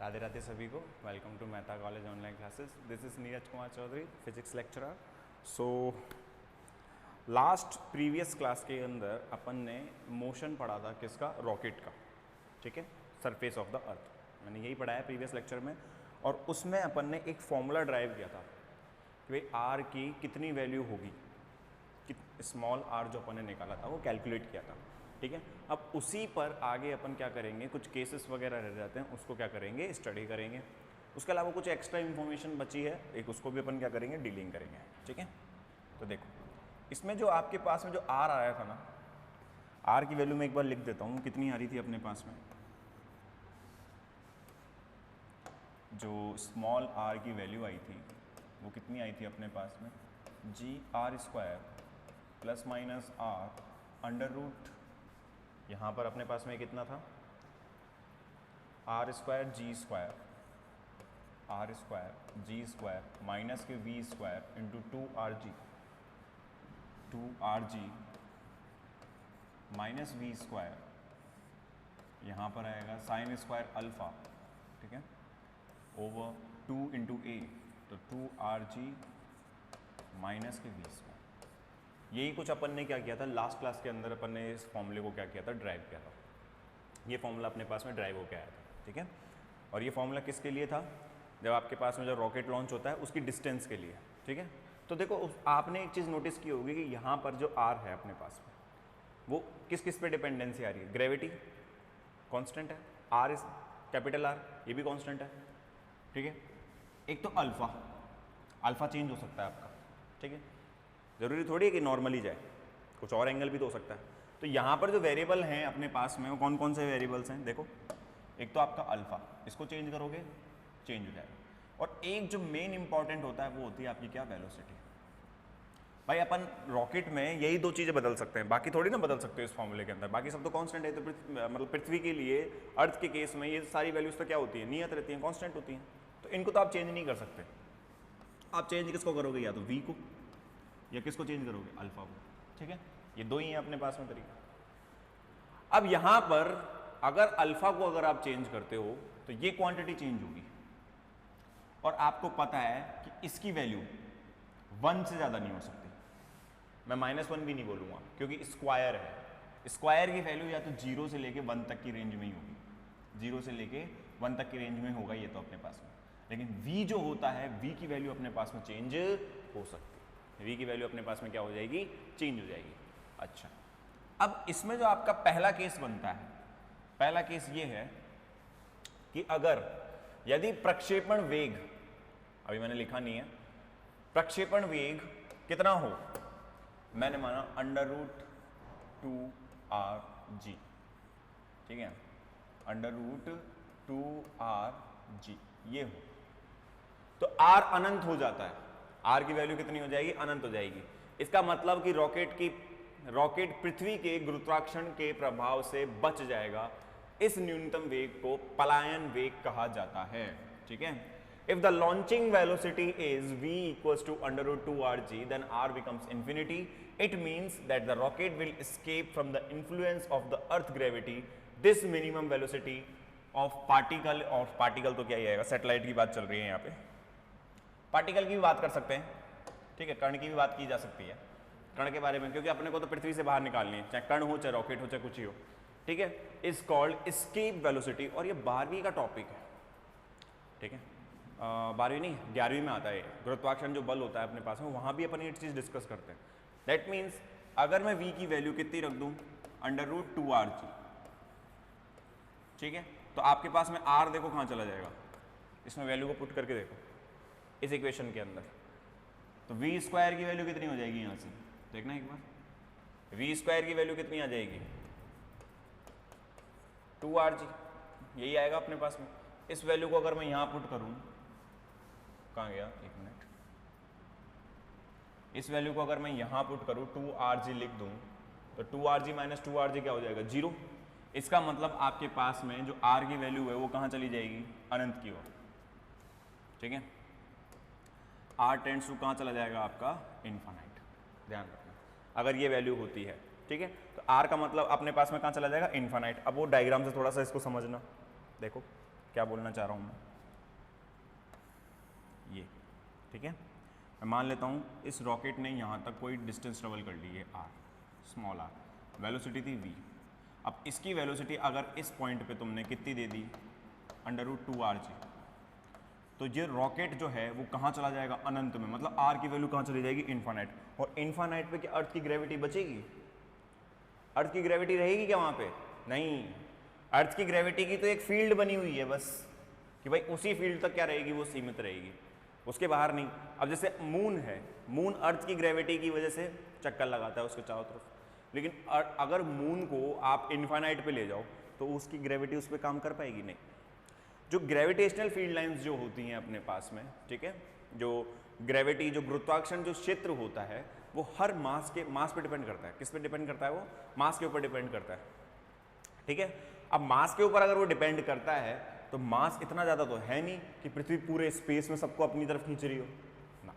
राधे राधे सभी को। Welcome to Mehta College online classes. This is Neeraj Kumar Chaudhary, physics lecturer. So last previous class के अंदर अपन ने मोशन पढ़ा था किसका, रॉकेट का, ठीक है, सरफेस ऑफ द अर्थ। मैंने यही पढ़ाया प्रीवियस लेक्चर में, और उसमें अपन ने एक फॉर्मूला ड्राइव किया था कि भाई आर की कितनी वैल्यू होगी, कि स्मॉल आर जो अपन ने निकाला था वो कैलकुलेट किया था, ठीक है। अब उसी पर आगे अपन क्या करेंगे, कुछ केसेस वगैरह रह जाते हैं, उसको क्या करेंगे, स्टडी करेंगे। उसके अलावा कुछ एक्स्ट्रा इन्फॉर्मेशन बची है, एक उसको भी अपन क्या करेंगे, डीलिंग करेंगे, ठीक है। तो देखो इसमें जो आपके पास में जो आर आया था ना, आर की वैल्यू मैं एक बार लिख देता हूँ कितनी आ रही थी अपने पास में। जो स्मॉल आर की वैल्यू आई थी वो कितनी आई थी अपने पास में, g r square plus minus r under root, यहाँ पर अपने पास में कितना था, r square g square, r square g square minus के v square into two r g minus v square, यहाँ पर आएगा साइन स्क्वायर अल्फा, ठीक है, ओवर 2 इंटू ए, तो 2rg माइनस के वी स्क्वायर। यही कुछ अपन ने क्या किया था लास्ट क्लास के अंदर, अपन ने इस फॉर्मूले को क्या किया था, ड्राइव किया था। ये फॉर्मूला अपने पास में ड्राइव होकर आया था, ठीक है। और ये फॉर्मूला किसके लिए था, जब आपके पास में जो रॉकेट लॉन्च होता है उसकी डिस्टेंस के लिए, ठीक है। तो देखो आपने एक चीज़ नोटिस की होगी कि यहाँ पर जो आर है अपने पास में, वो किस किस पे डिपेंडेंसी आ रही है, ग्रेविटी कांस्टेंट है, आर इज कैपिटल आर, ये भी कांस्टेंट है, ठीक है। एक तो अल्फा चेंज हो सकता है आपका, ठीक है, जरूरी थोड़ी है कि नॉर्मल ही जाए, कुछ और एंगल भी तो हो सकता है। तो यहाँ पर जो वेरिएबल हैं अपने पास में वो कौन कौन से वेरिएबल्स हैं, देखो एक तो आपका अल्फा, इसको चेंज करोगे चेंज हो जाएगा, और एक जो मेन इंपॉर्टेंट होता है वो होती है आपकी क्या, वेलोसिटी। भाई अपन रॉकेट में यही दो चीज़ें बदल सकते हैं, बाकी थोड़ी ना बदल सकते हो इस फॉर्मूले के अंदर, बाकी सब तो कांस्टेंट है। तो मतलब पृथ्वी के लिए, अर्थ के केस में ये सारी वैल्यूज तो क्या होती है, नियत रहती हैं, कांस्टेंट होती हैं, तो इनको तो आप चेंज नहीं कर सकते। आप चेंज किसको करोगे, या तो वी को या किसको चेंज करोगे, अल्फा को, ठीक है। ये दो ही हैं अपने पास में तरीका। अब यहां पर अगर अल्फा को अगर आप चेंज करते हो तो ये क्वांटिटी चेंज होगी, और आपको पता है कि इसकी वैल्यू 1 से ज्यादा नहीं हो सकती। मैं -1 भी नहीं बोलूंगा क्योंकि स्क्वायर है, स्क्वायर की वैल्यू या तो 0 से लेके 1 तक की रेंज में ही होगी, 0 से लेके 1 तक की रेंज में होगा ये तो अपने पास में। लेकिन v जो होता है, v की वैल्यू अपने पास में चेंज हो सकती है, v की वैल्यू अपने पास में क्या हो जाएगी, चेंज हो जाएगी। अच्छा, अब इसमें जो आपका पहला केस बनता है, पहला केस ये है कि अगर यदि प्रक्षेपण वेग, अभी मैंने लिखा नहीं है, प्रक्षेपण वेग कितना हो, मैंने माना अंडर रूट 2rg, ठीक है, अंडर रूट 2rg ये हो, तो r अनंत हो जाता है, r की वैल्यू कितनी हो जाएगी, अनंत हो जाएगी। इसका मतलब कि रॉकेट पृथ्वी के गुरुत्वाकर्षण के प्रभाव से बच जाएगा। इस न्यूनतम वेग को पलायन वेग कहा जाता है, ठीक है। If the launching velocity is v equals to under root 2rg, then r becomes infinity. It means that the rocket will escape from the influence of the earth gravity. This minimum velocity of particle, और particle तो क्या ही आएगा, satellite की बात चल रही है यहाँ पे, पार्टिकल की भी बात कर सकते हैं, ठीक है, कण की भी बात की जा सकती है, कण के बारे में, क्योंकि अपने को तो पृथ्वी से बाहर निकालनी है, चाहे कण हो चाहे रॉकेट हो चाहे कुछ ही हो, ठीक है। इज कॉल्ड एस्केप वेलोसिटी, और ये 12वीं का टॉपिक है, ठीक है, 12वीं नहीं 11वीं में आता है। गुरुत्वाकर्षण जो बल होता है अपने पास में, वहां भी अपन ये चीज डिस्कस करते हैं। दैट मीन्स अगर मैं v की वैल्यू कितनी रख दूं, अंडर रूट 2rg, ठीक है, तो आपके पास में r देखो कहां चला जाएगा, इसमें वैल्यू को पुट करके देखो इस इक्वेशन के अंदर, तो v स्क्वायर की वैल्यू कितनी हो जाएगी, यहां से देखना एक बार, v स्क्वायर की वैल्यू कितनी आ जाएगी, 2rg, यही आएगा अपने पास में। इस वैल्यू को अगर मैं यहां पुट करूं, कहां गया, एक मिनट, इस वैल्यू को अगर मैं यहां पुट करूं 2rg लिख दूं, तो 2rg माइनस 2rg क्या हो जाएगा, 0। इसका मतलब आपके पास में जो r की वैल्यू है वो कहां चली जाएगी, अनंत की ओर, ठीक है। r टेंड्स टू कहां चला जाएगा आपका, इनफाइनाइट, ध्यान रखना अगर ये वैल्यू होती है, ठीक है। तो r का मतलब अपने पास में कहां चला जाएगा, इनफाइनाइट। अब वो डायग्राम से थोड़ा सा इसको समझना, देखो क्या बोलना चाह रहा हूँ मैं, ये, ठीक है। मैं मान लेता हूँ इस रॉकेट ने यहाँ तक कोई डिस्टेंस ट्रेवल कर ली है r, स्मॉल r, वेलोसिटी थी v। अब इसकी वेलोसिटी अगर इस पॉइंट पे तुमने कितनी दे दी, √2rg, तो ये रॉकेट जो है वो कहाँ चला जाएगा, अनंत में, मतलब r की वैल्यू कहाँ चली जाएगी, इन्फानाइट। और इन्फानाइट पे क्या अर्थ की ग्रेविटी बचेगी, अर्थ की ग्रेविटी रहेगी क्या वहाँ पे, नहीं। अर्थ की ग्रेविटी की तो एक फील्ड बनी हुई है बस, कि भाई उसी फील्ड तक क्या रहेगी, वो सीमित रहेगी, उसके बाहर नहीं। अब जैसे मून है, मून अर्थ की ग्रेविटी की वजह से चक्कर लगाता है उसके चारों तरफ, लेकिन अगर मून को आप इन्फानाइट पे ले जाओ तो उसकी ग्रेविटी उस पर काम कर पाएगी, नहीं। जो ग्रेविटेशनल फील्ड लाइंस जो होती हैं अपने पास में, ठीक है, जो ग्रेविटी, जो गुरुत्वाकर्षण जो क्षेत्र होता है वो हर मास पे डिपेंड करता है। किस पे डिपेंड करता है, वो मास के ऊपर डिपेंड करता है, ठीक है। अब मास के ऊपर अगर वो डिपेंड करता है तो मास इतना ज़्यादा तो है नहीं कि पृथ्वी पूरे स्पेस में सबको अपनी तरफ खींच रही हो ना।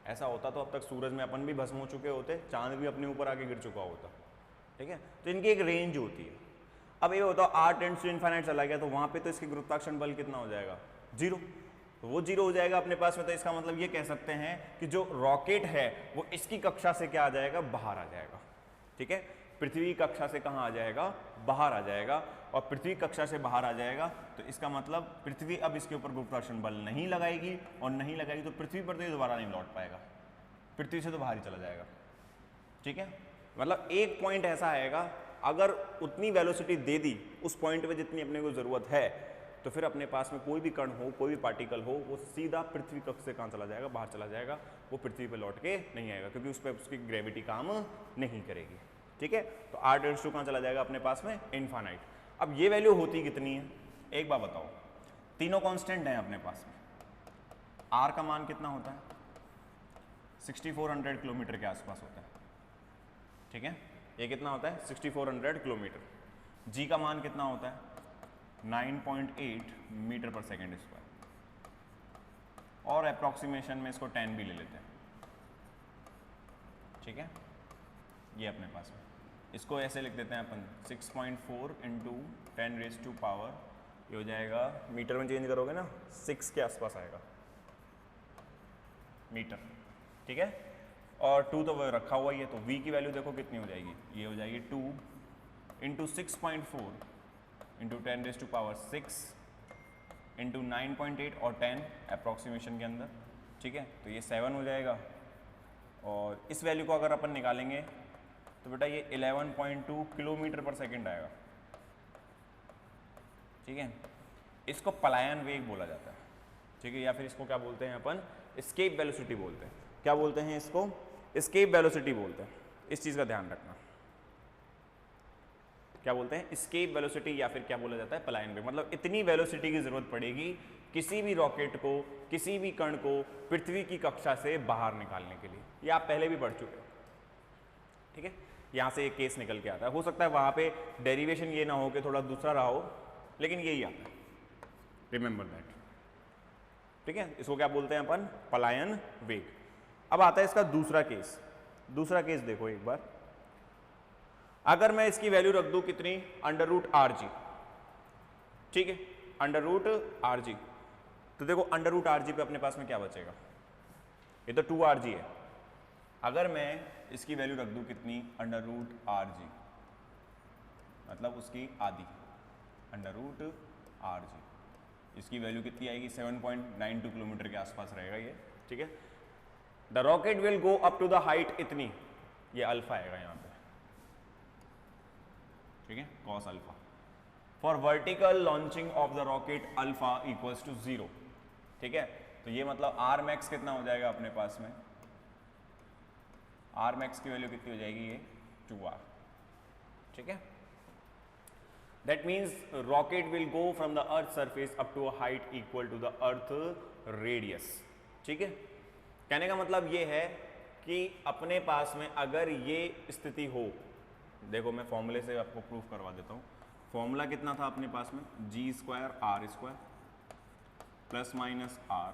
ऐसा होता तो अब तक सूरज में अपन भी भस्म हो चुके होते, चांद भी अपने ऊपर आके गिर चुका होता, ठीक है। तो इनकी एक रेंज होती है। अब ये बताओ r टेंड्स टू इनफाइनाइट चला गया तो वहाँ पे तो इसकी गुरुत्वाकर्षण बल कितना हो जाएगा, 0, तो वो 0 हो जाएगा अपने पास में। तो इसका मतलब ये कह सकते हैं कि जो रॉकेट है वो इसकी कक्षा से क्या आ जाएगा, बाहर आ जाएगा, ठीक है। पृथ्वी कक्षा से कहाँ आ जाएगा, बाहर आ जाएगा। और पृथ्वी कक्षा से बाहर आ जाएगा तो इसका मतलब पृथ्वी अब इसके ऊपर गुरुत्वाकर्षण बल नहीं लगाएगी, और नहीं लगाएगी तो पृथ्वी पर तो ये दोबारा नहीं लौट पाएगा, पृथ्वी से तो बाहर ही चला जाएगा, ठीक है। मतलब एक पॉइंट ऐसा आएगा, अगर उतनी वेलोसिटी दे दी उस पॉइंट पे जितनी अपने को ज़रूरत है, तो फिर अपने पास में कोई भी कण हो, कोई भी पार्टिकल हो, वो सीधा पृथ्वी कक्ष से कहाँ चला जाएगा, बाहर चला जाएगा, वो पृथ्वी पे लौट के नहीं आएगा, क्योंकि उस पर उसकी ग्रेविटी काम नहीं करेगी, ठीक है। तो r टेंड्स टू कहाँ चला जाएगा अपने पास में, इनफाइनाइट। अब ये वैल्यू होती कितनी है, एक बार बताओ, तीनों कांस्टेंट हैं अपने पास में, r का मान कितना होता है, 6400 किलोमीटर के आसपास होता है, ठीक है। ये कितना होता है, 6400 किलोमीटर। g का मान कितना होता है, 9.8 मीटर पर सेकेंड स्क्वायर, और अप्रॉक्सीमेशन में इसको 10 भी ले लेते हैं, ठीक है। ये अपने पास में, इसको ऐसे लिख देते हैं अपन, 6.4 इंटू 10⁻⁴, ये हो जाएगा, मीटर में चेंज करोगे ना 6 के आसपास आएगा मीटर, ठीक है। और 2 तो वो रखा हुआ ही है, तो v की वैल्यू देखो कितनी हो जाएगी, ये हो जाएगी 2 इंटू 6.4 इंटू 10⁻⁶ इंटू 9.8 और 10 अप्रॉक्सीमेशन के अंदर, ठीक है। तो ये 7 हो जाएगा, और इस वैल्यू को अगर अपन निकालेंगे तो बेटा ये 11.2 किलोमीटर पर सेकेंड आएगा, ठीक है। इसको पलायन वेग बोला जाता है, ठीक है, या फिर इसको क्या बोलते हैं अपन, एस्केप वेलोसिटी बोलते हैं। क्या बोलते हैं इसको, एस्केप वेलोसिटी बोलते हैं। इस चीज़ का ध्यान रखना, क्या बोलते हैं, एस्केप वेलोसिटी, या फिर क्या बोला जाता है, पलायन वेग। मतलब इतनी वेलोसिटी की जरूरत पड़ेगी किसी भी रॉकेट को, किसी भी कण को पृथ्वी की कक्षा से बाहर निकालने के लिए। ये आप पहले भी पढ़ चुके हो, ठीक है। यहाँ से एक केस निकल के आता है, हो सकता है वहाँ पे डेरिवेशन ये ना हो कि थोड़ा दूसरा रहा हो, लेकिन यही आता है, रिमेंबर दैट, ठीक है। इसको क्या बोलते हैं अपन, पलायन वेग। अब आता है इसका दूसरा केस। दूसरा केस देखो एक बार, अगर मैं इसकी वैल्यू रख दूं कितनी, √rg, ठीक है, √rg, तो देखो √rg पे अपने पास में क्या बचेगा, ये तो 2rg है। अगर मैं इसकी वैल्यू रख दूं कितनी, √rg, मतलब उसकी आधी, √rg, इसकी वैल्यू कितनी आएगी, 7.92 किलोमीटर के आसपास रहेगा ये, ठीक है। The rocket will go up to the height इतनी, ये अल्फा आएगा यहाँ पे, ठीक है, cos alpha. For vertical launching of the rocket alpha equals to 0, ठीक है। तो ये मतलब आर मैक्स कितना हो जाएगा अपने पास में, आर मैक्स की वैल्यू कितनी हो जाएगी, ये 2r, ठीक है। That means rocket will go from the earth surface up to a height equal to the earth radius, ठीक है। कहने का मतलब ये है कि अपने पास में अगर ये स्थिति हो, देखो मैं फॉर्मूले से आपको प्रूफ करवा देता हूँ। फॉर्मूला कितना था अपने पास में, g² प्लस माइनस r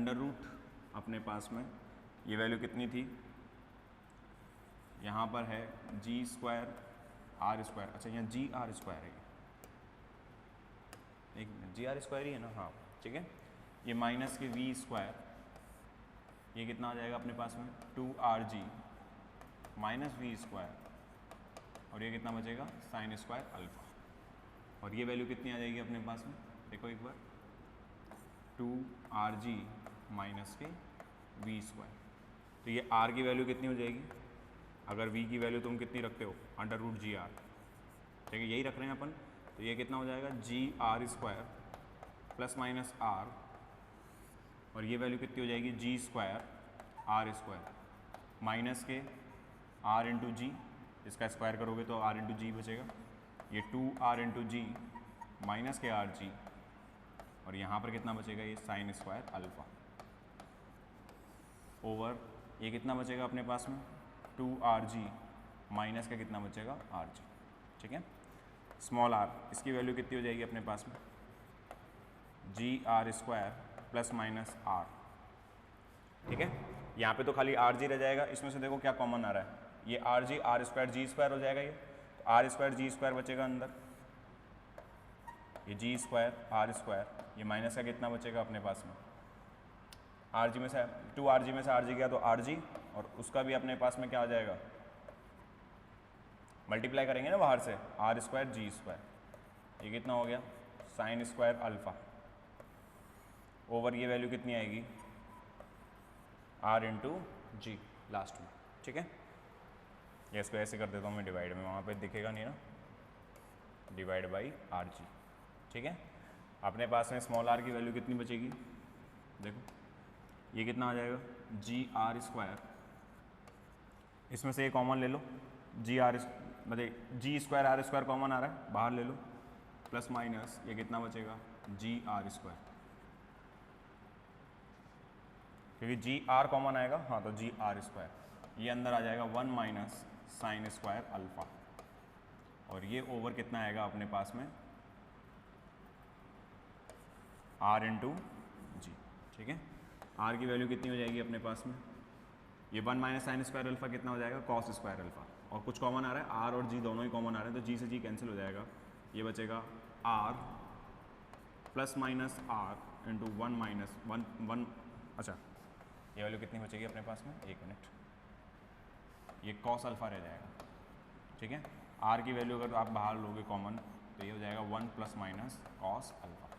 √ अपने पास में ये वैल्यू कितनी थी, यहाँ पर है g² r², अच्छा यहाँ gr² है, एक मिनट, जी आर स्क्वायर ही है ना, हाँ ठीक है। ये माइनस के वी स्क्वायर, ये कितना आ जाएगा अपने पास में 2rg माइनस वी स्क्वायर, और ये कितना बचेगा साइन स्क्वायर अल्फा, और ये वैल्यू कितनी आ जाएगी अपने पास में, देखो एक बार 2rg माइनस के वी स्क्वायर। तो ये r की वैल्यू कितनी हो जाएगी, अगर v की वैल्यू तुम कितनी रखते हो √gr, ठीक है यही रख रहे हैं अपन, तो ये कितना हो जाएगा gr square plus minus r, और ये वैल्यू कितनी हो जाएगी g square r square minus के r इंटू जी, इसका स्क्वायर करोगे तो r इंटू जी बचेगा, ये 2r इंटू जी माइनस के आर जी, और यहाँ पर कितना बचेगा ये साइन स्क्वायर अल्फा ओवर ये कितना बचेगा अपने पास में 2rg माइनस का कितना बचेगा rg, ठीक है। स्मॉल r इसकी वैल्यू कितनी हो जाएगी अपने पास में gr square plus minus r, ठीक है। यहाँ पे तो खाली rg रह जाएगा, इसमें से देखो क्या कॉमन आ रहा है, ये rg r square g square हो जाएगा, ये तो r स्क्वायर जी स्क्वायर बचेगा अंदर, ये जी स्क्वायर आर स्क्वायर, ये माइनस का कितना बचेगा अपने पास में rg में से 2rg में से rg गया तो rg, और उसका भी अपने पास में क्या आ जाएगा, मल्टीप्लाई करेंगे ना बाहर से आर स्क्वायर जी स्क्वायर, ये कितना हो गया साइन स्क्वायर अल्फा ओवर ये वैल्यू कितनी आएगी r इंटू जी लास्ट में, ठीक है। ये इसको ऐसे कर देता हूँ मैं डिवाइड में, वहाँ पे दिखेगा नहीं ना, डिवाइड बाई आर जी, ठीक है। अपने पास में स्मॉल r की वैल्यू कितनी बचेगी, देखो ये कितना आ जाएगा जी आर स्क्वायर, इसमें से ये कॉमन ले लो, जी आर मतलब जी स्क्वायर आर स्क्वायर कॉमन आ रहा है, बाहर ले लो, प्लस माइनस ये कितना बचेगा जी आर स्क्वायर, क्योंकि जी आर कॉमन आएगा, हाँ तो जी आर स्क्वायर, ये अंदर आ जाएगा 1 माइनस साइन स्क्वायर अल्फा, और ये ओवर कितना आएगा अपने पास में r इंटू जी, ठीक है। r की वैल्यू कितनी हो जाएगी अपने पास में, ये 1 माइनस साइन स्क्वायर अल्फा कितना हो जाएगा कॉस स्क्वायर अल्फा, और कुछ कॉमन आ रहा है r और g दोनों ही कॉमन आ रहे हैं, तो g से g कैंसिल हो जाएगा, ये बचेगा r plus minus r into 1 minus 1 अच्छा ये वैल्यू कितनी बचेगी अपने पास में, एक मिनट, ये कॉस अल्फा रह जाएगा, ठीक है। r की वैल्यू अगर आप बाहर लोगे कॉमन तो ये हो जाएगा 1 प्लस माइनस कॉस अल्फा,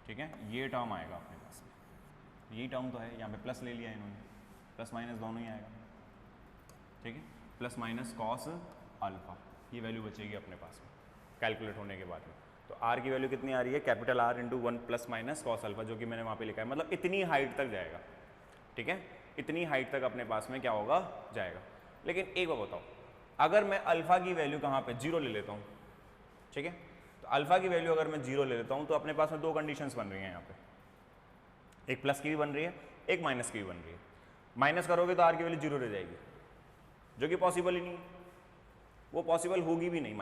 ठीक है। ये टर्म आएगा अपने पास में, यही टर्म तो है, यहाँ पे प्लस ले लिया इन्होंने, प्लस माइनस दोनों ही आएगा, ठीक है, प्लस माइनस कॉस अल्फा, ये वैल्यू बचेगी अपने पास में कैलकुलेट होने के बाद में। तो r की वैल्यू कितनी आ रही है capital R into 1 plus minus cos alpha, जो कि मैंने वहाँ पे लिखा है, मतलब इतनी हाइट तक जाएगा, ठीक है, इतनी हाइट तक अपने पास में क्या होगा जाएगा। लेकिन एक बात बताओ, अगर मैं अल्फा की वैल्यू कहाँ पे 0 ले लेता हूँ, ठीक है, तो अल्फा की वैल्यू अगर मैं 0 ले लेता हूँ तो अपने पास में दो कंडीशंस बन रही हैं यहाँ पे, एक प्लस की भी बन रही है, एक माइनस की भी बन रही है। माइनस करोगे तो r की वैल्यू 0 रह जाएगी, जो कि पॉसिबल ही नहीं है, वो पॉसिबल होगी भी नहीं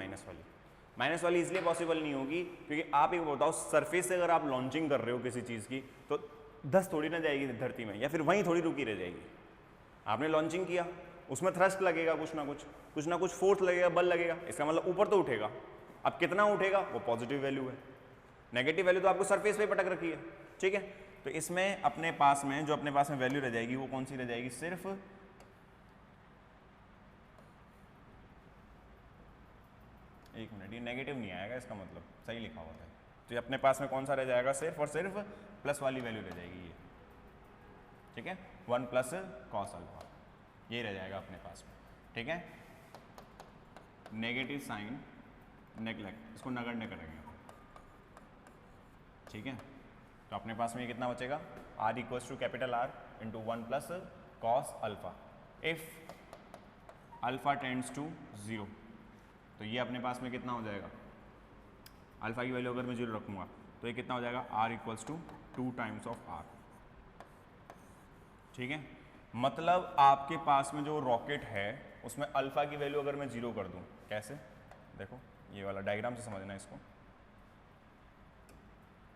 माइनस वाली इसलिए पॉसिबल नहीं होगी क्योंकि आप एक बताओ, सरफेस से अगर आप लॉन्चिंग कर रहे हो किसी चीज़ की तो 10 थोड़ी ना जाएगी धरती में, या फिर वहीं थोड़ी रुकी रह जाएगी। आपने लॉन्चिंग किया, उसमें थ्रस्ट लगेगा, कुछ ना कुछ फोर्स लगेगा, बल लगेगा, इसका मतलब ऊपर तो उठेगा। अब कितना उठेगा वो पॉजिटिव वैल्यू है, नेगेटिव वैल्यू तो आपको सरफेस पे पटक रखी है, ठीक है। तो इसमें अपने पास में जो अपने पास में वैल्यू रह जाएगी वो कौन सी रह जाएगी, सिर्फ एक मिनट, ये नेगेटिव नहीं आएगा, इसका मतलब सही लिखा हुआ था, तो ये अपने पास में कौन सा रह जाएगा, सिर्फ और सिर्फ प्लस वाली वैल्यू रह जाएगी ये, ठीक है, 1 प्लस कॉस अल्फा, ये रह जाएगा अपने पास में, ठीक है। नेगेटिव साइन नेगलेक्ट, इसको नगण्य करेंगे, ठीक है। तो अपने पास में ये कितना बचेगा, r equals to capital R into 1 plus cos alpha, if alpha tends to 0, तो ये अपने पास में कितना हो जाएगा, अल्फा की वैल्यू अगर मैं 0 रखूँगा तो ये कितना हो जाएगा, r equals to 2 times of r, ठीक है। मतलब आपके पास में जो रॉकेट है उसमें अल्फा की वैल्यू अगर मैं 0 कर दूं, कैसे, देखो ये वाला डायग्राम से समझना इसको,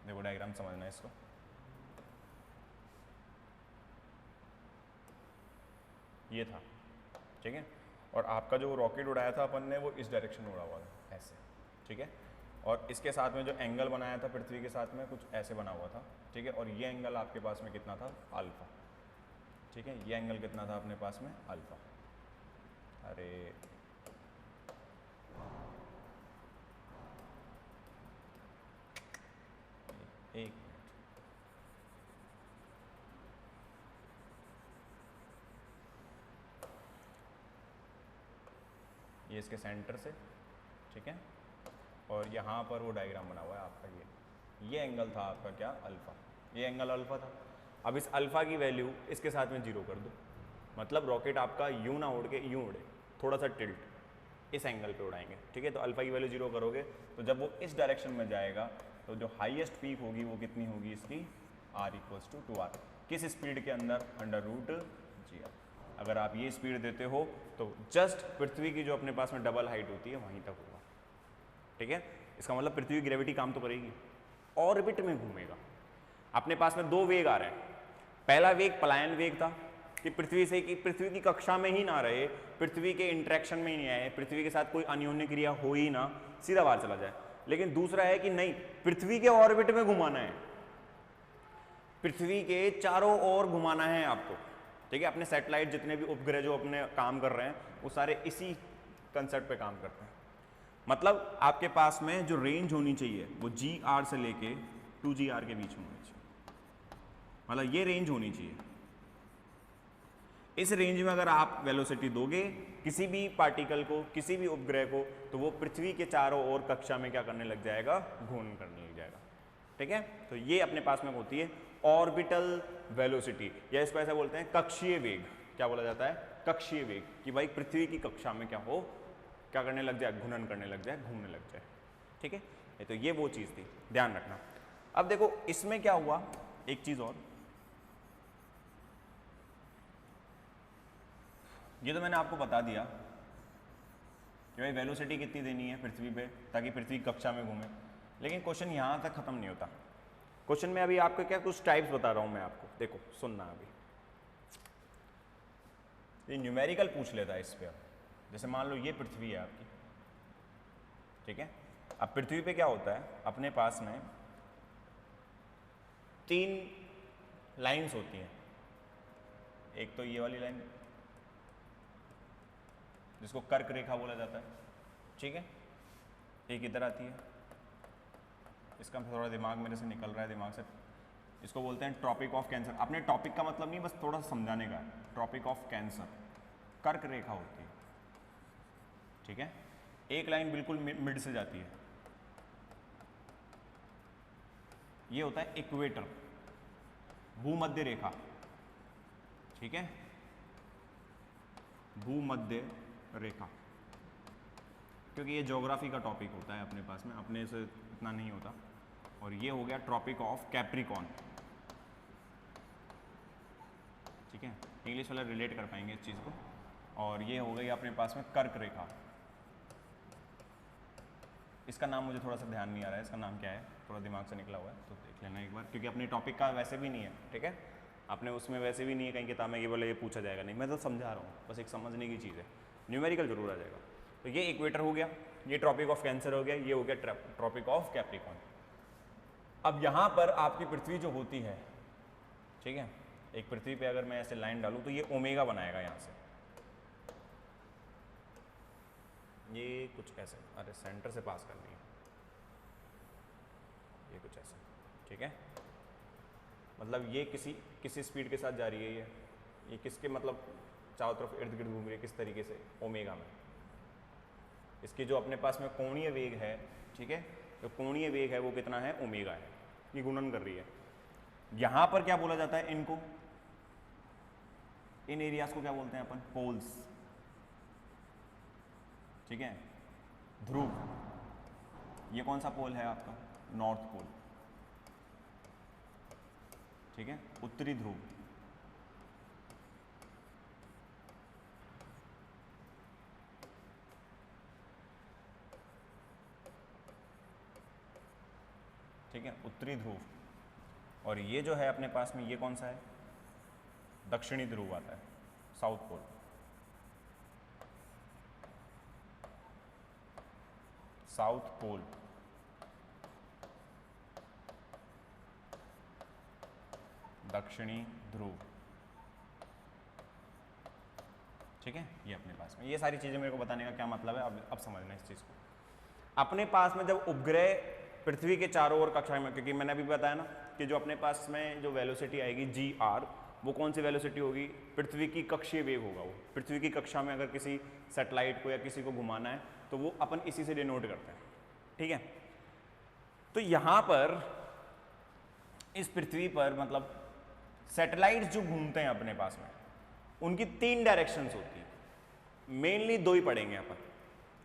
देखो डायग्राम समझना इसको, ये था, ठीक है, और आपका जो रॉकेट उड़ाया था अपन ने वो इस डायरेक्शन में उड़ा हुआ था ऐसे, ठीक है। और इसके साथ में जो एंगल बनाया था पृथ्वी के साथ में कुछ ऐसे बना हुआ था, ठीक है। और ये एंगल आपके पास में कितना था, अल्फा, ठीक है। ये एंगल कितना था अपने पास में, अल्फा। अरे एक मिनट, ये इसके सेंटर से, ठीक है। और यहाँ पर वो डायग्राम बना हुआ है आपका, ये एंगल था आपका क्या, अल्फा। ये एंगल अल्फा था। अब इस अल्फा की वैल्यू इसके साथ में 0 कर दो, मतलब रॉकेट आपका यूँ ना उड़ के यूँ उड़े, थोड़ा सा टिल्ट इस एंगल पे उड़ाएंगे, ठीक है। तो अल्फा की वैल्यू 0 करोगे तो जब वो इस डायरेक्शन में जाएगा तो जो हाईएस्ट पीक होगी वो कितनी होगी इसकी, r = 2r। किस स्पीड के अंदर, √g। अगर आप ये स्पीड देते हो तो जस्ट पृथ्वी की जो अपने पास में डबल हाइट होती है वहीं तक होगा, ठीक है। इसका मतलब पृथ्वी की ग्रेविटी काम तो करेगी, ऑर्बिट में घूमेगा। अपने पास में 2 वेग आ रहे हैं। पहला वेग पलायन वेग था कि पृथ्वी से, कि पृथ्वी की कक्षा में ही ना रहे, पृथ्वी के इंटरेक्शन में ही नहीं आए, पृथ्वी के साथ कोई अन्योन्य क्रिया हो ही ना, सीधा बाहर चला जाए। लेकिन दूसरा है कि नहीं, पृथ्वी के ऑर्बिट में घुमाना है, पृथ्वी के चारों ओर घुमाना है आपको, ठीक है। अपने सैटेलाइट जितने भी उपग्रह जो अपने काम कर रहे हैं वो सारे इसी कंसेप्ट पे काम करते हैं। मतलब आपके पास में जो रेंज होनी चाहिए वो GR से लेके 2GR के बीच में होनी चाहिए, मतलब ये रेंज होनी चाहिए। इस रेंज में अगर आप वेलोसिटी दोगे किसी भी पार्टिकल को, किसी भी उपग्रह को, तो वो पृथ्वी के चारों ओर कक्षा में क्या करने लग जाएगा, घूर्णन करने लग जाएगा, ठीक है। तो ये अपने पास में होती है ऑर्बिटल वेलोसिटी, या इसको ऐसा बोलते हैं कक्षीय वेग। क्या बोला जाता है, कक्षीय वेग, कि भाई पृथ्वी की कक्षा में क्या हो, क्या करने लग जाए, घूर्णन करने लग जाए, घूमने लग जाए, ठीक है। तो ये वो चीज़ थी, ध्यान रखना। अब देखो इसमें क्या हुआ, एक चीज़ और, ये तो मैंने आपको बता दिया कि भाई वेलोसिटी कितनी देनी है पृथ्वी पे ताकि पृथ्वी कक्षा में घूमे। लेकिन क्वेश्चन यहाँ तक खत्म नहीं होता। क्वेश्चन में अभी आपको क्या कुछ टाइप्स बता रहा हूँ मैं आपको, देखो सुनना। अभी ये न्यूमेरिकल पूछ लेता है इस पे। जैसे मान लो ये पृथ्वी है आपकी, ठीक है। अब पृथ्वी पे क्या होता है, अपने पास में 3 लाइंस होती हैं। एक तो ये वाली लाइन जिसको कर्क रेखा बोला जाता है, ठीक है। एक इधर आती है, इसका थोड़ा दिमाग मेरे से निकल रहा है, दिमाग से। इसको बोलते हैं ट्रॉपिक ऑफ कैंसर। अपने टॉपिक का मतलब नहीं, बस थोड़ा सा समझाने का है। ट्रॉपिक ऑफ कैंसर कर्क रेखा होती है, ठीक है। एक लाइन बिल्कुल मिड से जाती है, ये होता है इक्वेटर, भूमध्य रेखा, ठीक है, भूमध्य रेखा। क्योंकि ये ज्योग्राफी का टॉपिक होता है अपने पास में, अपने से इतना नहीं होता। और ये हो गया ट्रॉपिक ऑफ कैप्रिकॉन, ठीक है। इंग्लिश वाला रिलेट कर पाएंगे इस चीज़ को। और ये हो गई अपने पास में कर्क रेखा। इसका नाम मुझे थोड़ा सा ध्यान नहीं आ रहा है, इसका नाम क्या है, थोड़ा दिमाग से निकला हुआ है, तो देख लेना एक बार, क्योंकि अपने टॉपिक का वैसे भी नहीं है, ठीक है। अपने उसमें वैसे भी नहीं है कहीं किताब में कि बोले ये पूछा जाएगा, नहीं, मैं तो समझा रहा हूँ, बस एक समझने की चीज़ है। न्यूमेरिकल जरूर आ जाएगा। तो ये इक्वेटर हो गया, ये ट्रॉपिक ऑफ कैंसर हो गया, ये हो गया ट्रॉपिक ऑफ कैप्रिकॉन। अब यहाँ पर आपकी पृथ्वी जो होती है, ठीक है, एक पृथ्वी पे अगर मैं ऐसे लाइन डालूँ तो ये ओमेगा बनाएगा यहाँ से, ये कुछ ऐसे, अरे सेंटर से पास करनी है, ये कुछ ऐसे, ठीक है। मतलब ये किसी स्पीड के साथ जा रही है, ये किसके मतलब चारों तरफ इर्द गिर्द घूम रही है, किस तरीके से, ओमेगा में। इसकी जो अपने पास में कोणीय वेग है, ठीक है, तो कोणीय वेग है वो कितना है, ओमेगा है, ये गुणन कर रही है। यहाँ पर क्या बोला जाता है इनको, इन एरियाज को क्या बोलते हैं अपन, पोल्स, ठीक है, ध्रुव। ये कौन सा पोल है आपका, नॉर्थ पोल, ठीक है, उत्तरी ध्रुव। ठीक है, उत्तरी ध्रुव। और ये जो है अपने पास में, ये कौन सा है, दक्षिणी ध्रुव आता है, साउथ पोल। साउथ पोल, दक्षिणी ध्रुव, ठीक है, ये अपने पास में। ये सारी चीजें मेरे को बताने का क्या मतलब है, अब समझना इस चीज को। अपने पास में जब उपग्रह पृथ्वी के चारों ओर कक्षा में, क्योंकि मैंने अभी बताया ना कि जो अपने पास में जो वेलोसिटी आएगी GR, वो कौन सी वेलोसिटी होगी, पृथ्वी की कक्षीय वेग होगा। वो पृथ्वी की कक्षा में अगर किसी सैटेलाइट को या किसी को घुमाना है तो वो अपन इसी से डिनोट करते हैं, ठीक है। तो यहां पर इस पृथ्वी पर मतलब सैटेलाइट जो घूमते हैं अपने पास में, उनकी 3 डायरेक्शंस होती हैं, मेनली 2 ही पढ़ेंगे अपन,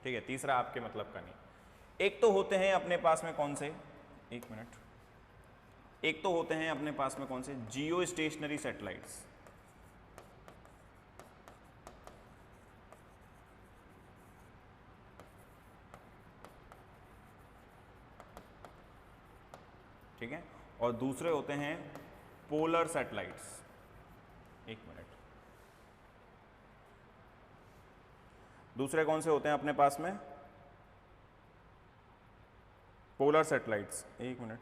ठीक है, तीसरा आपके मतलब का नहीं। एक तो होते हैं अपने पास में कौन से, एक मिनट, एक तो होते हैं अपने पास में कौन से, जियो स्टेशनरी सैटेलाइट्स, ठीक है, और दूसरे होते हैं पोलर सैटेलाइट्स। एक मिनट, दूसरे कौन से होते हैं अपने पास में, पोलर सैटेलाइट्स, एक मिनट,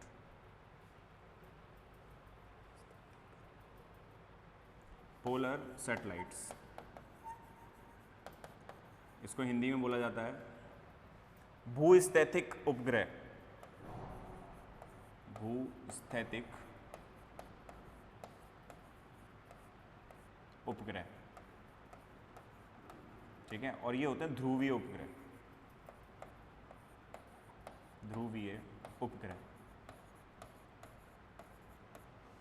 पोलर सैटेलाइट्स, इसको हिंदी में बोला जाता है भूस्थैतिक उपग्रह, भूस्थैतिक उपग्रह, ठीक है, और ये होते हैं ध्रुवीय उपग्रह, ध्रुवीय उपग्रह,